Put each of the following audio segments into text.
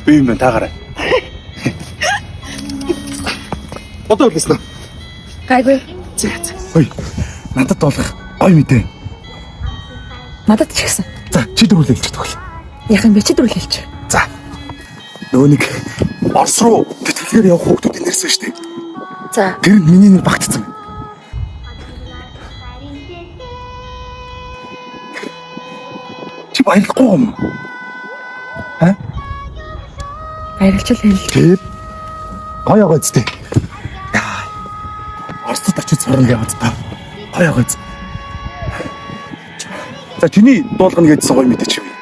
Би юм байна таагаарай. Одоо үлээсэн үү? Гайгүй. Ой. Надад болох гой мэдээ. Надад ч гэсэн. За, чи дөрүүлээлч тэгвэл. Яхан би чи дөрүүлэлч. За. Нөгөө нэг Орос руу тэтгэлгээр явах хүмүүсийн нэрсэн шүү дээ. За. Тэр нь миний нэр багтцсан. Чи баярлахгүй юм. Ха? Баярлалаа. Тэр гоё гоё зү. Яа. Оросд очиж сурна яваад та. Гоё гоё зү. За чиний дуулгана гэдсэн гоё мэдээ чи юу?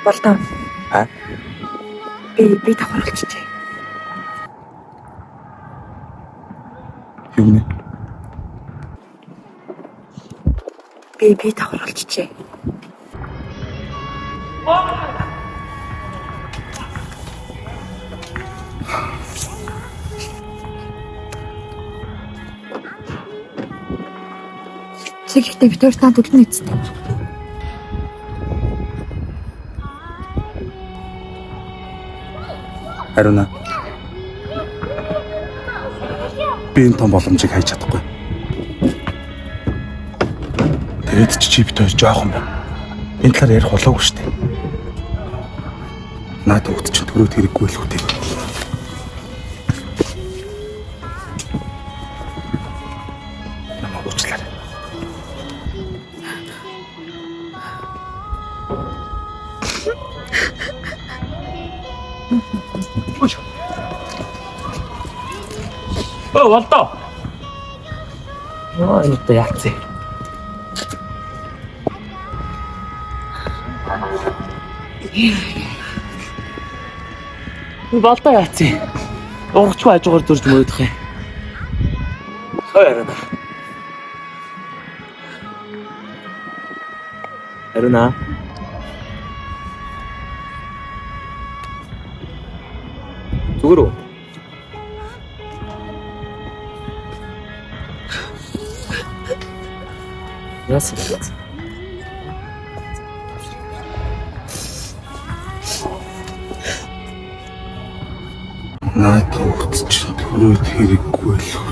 Болтоо. А? Би давхарлчихжээ. Юу нэ? Би давхарлчихжээ. Чигтэй битүүр танд үлдэн эцтэй. Ариуна. Би энэ том боломжийг хайж чадахгүй. Тэгээд чи битүүр жоохон байна. Энэ талаар ярих болоогүй шүү дээ. Наад хөвгт чинь төрөөд хэрэггүй л үү. Намаа уучлаарай. Болтоо. Энэ одоо яац. Болтоо яац. Урагчгүй хажуугаар дурж мөрөдөх юм. Ариуна. Ариуна. Зүгээр үү? Яасан бэ? Наад хөвгт чинь төрөөд хэрэггүй л үү.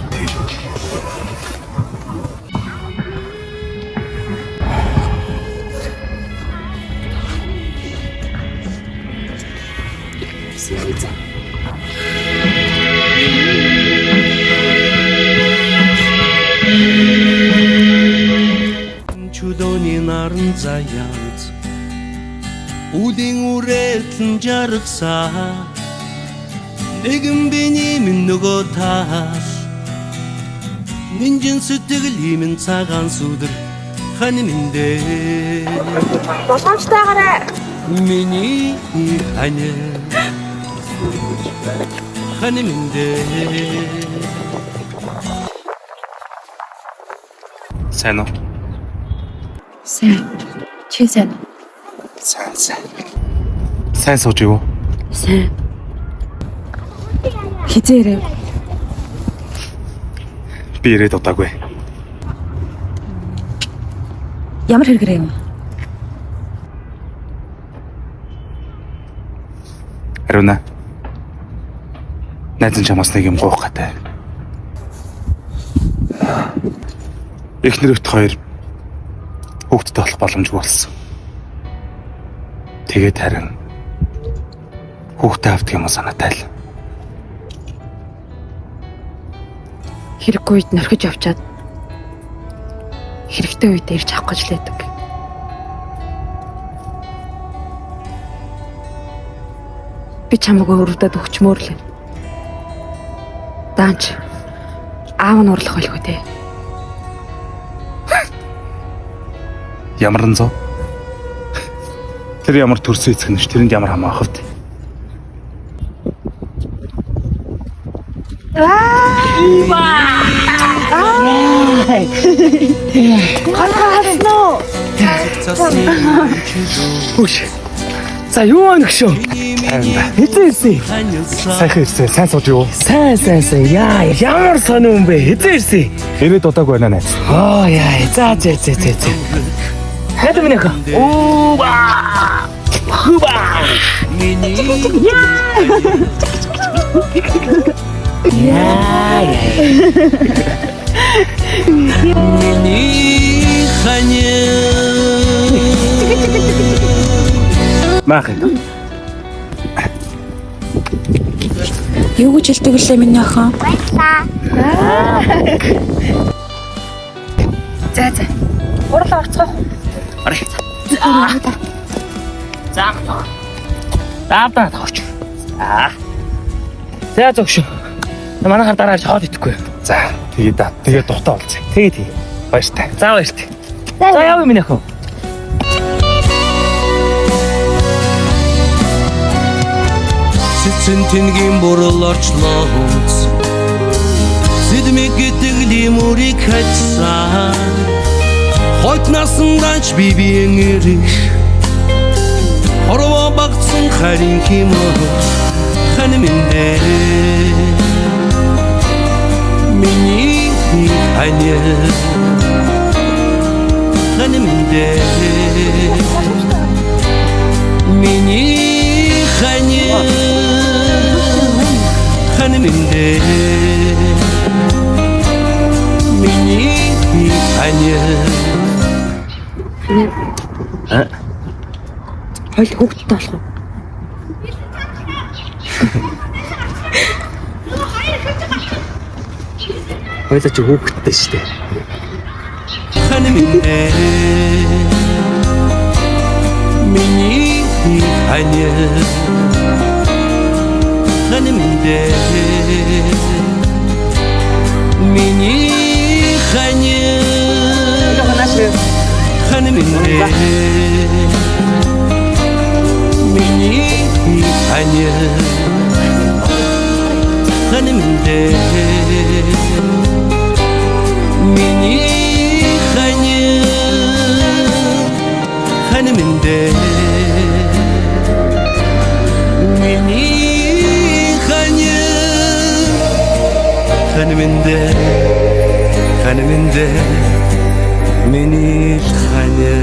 Чудоны наран заяац Үдийн үрэлтэн жаргасаа Нэгэн биний минь нөгөө таас Минжин сэтгэл имэн цагаан сүдэр Хани миндэ Боломжтойгаарай. Миний хани Хани миндэ Сайн уу? Сайн. Чи сайн. Сайн сууж юу? Сайн. Хизээрээ. Би ирээд удаагүй. Ямар хэрэгрээ юм? Ариуна. Найзан чамаас нэг юм гоох гэдэг. Эхнэр өт хоёр хүүхдтэй болох боломжгүй болсон. Тэгээд харин хүүхдээ авдаг юм санаатай л. Хэрэггүй үед нөрхөж явчаад хэрэгтэй үед ирж авах гэж лээдэг. Би чамайг өрөвдөд өгчмөр л. Даанч аав нь урлах байлгүй те. Ямар нэ зөө? Тэр ямар төрсөн эцэг нэш тэрэнд ямар хамаах вэ? Үш. За юу анх шүү? Хэзээ сайхан ирсэн. Сайн сууж юу? Сайн. Яа, ямар сонио юм бэ? Хэзээ ирсэн? Ирээд удаагүй байна найз. Оо яа. За. хайд минь ах. Ууба. Хуба. Яа. Миний ханя. Мах. Юу гэж хэлдэг лээ миний охин? За за. Гурлаа орцгоо. Ари. За. Таавда тооч. За зөвш. Манайхаар дараа шоод итгэхгүй. За тэгээ да. Тэгээ дутаа болцсон. Тэгээ. Баяртай. За баяртай. За яав минь охин. Цэцэн тэнгийн бурал орчлоо хүнц Сэдмэг гэдэг лимурыг хачсан Хойт насандач би биен эрэх Хорвоо багцсан харин химөө Ханаминдэ Миний ханя Ханаминдэ Миний ханя Ханаминдэ Миний ханя Хойл хүүхдтэй болох уу? Хоёлаа чи хүүхэдтэй шүү дээ. Ханаминдэ Миний ханя Ханаминдэ Миний ханя Ханаминдэ Миний ханя Ханаминдэ Миний ханя Ханаминдэ Миний ханя Ханаминдэ Ханаминдэ Миний ханя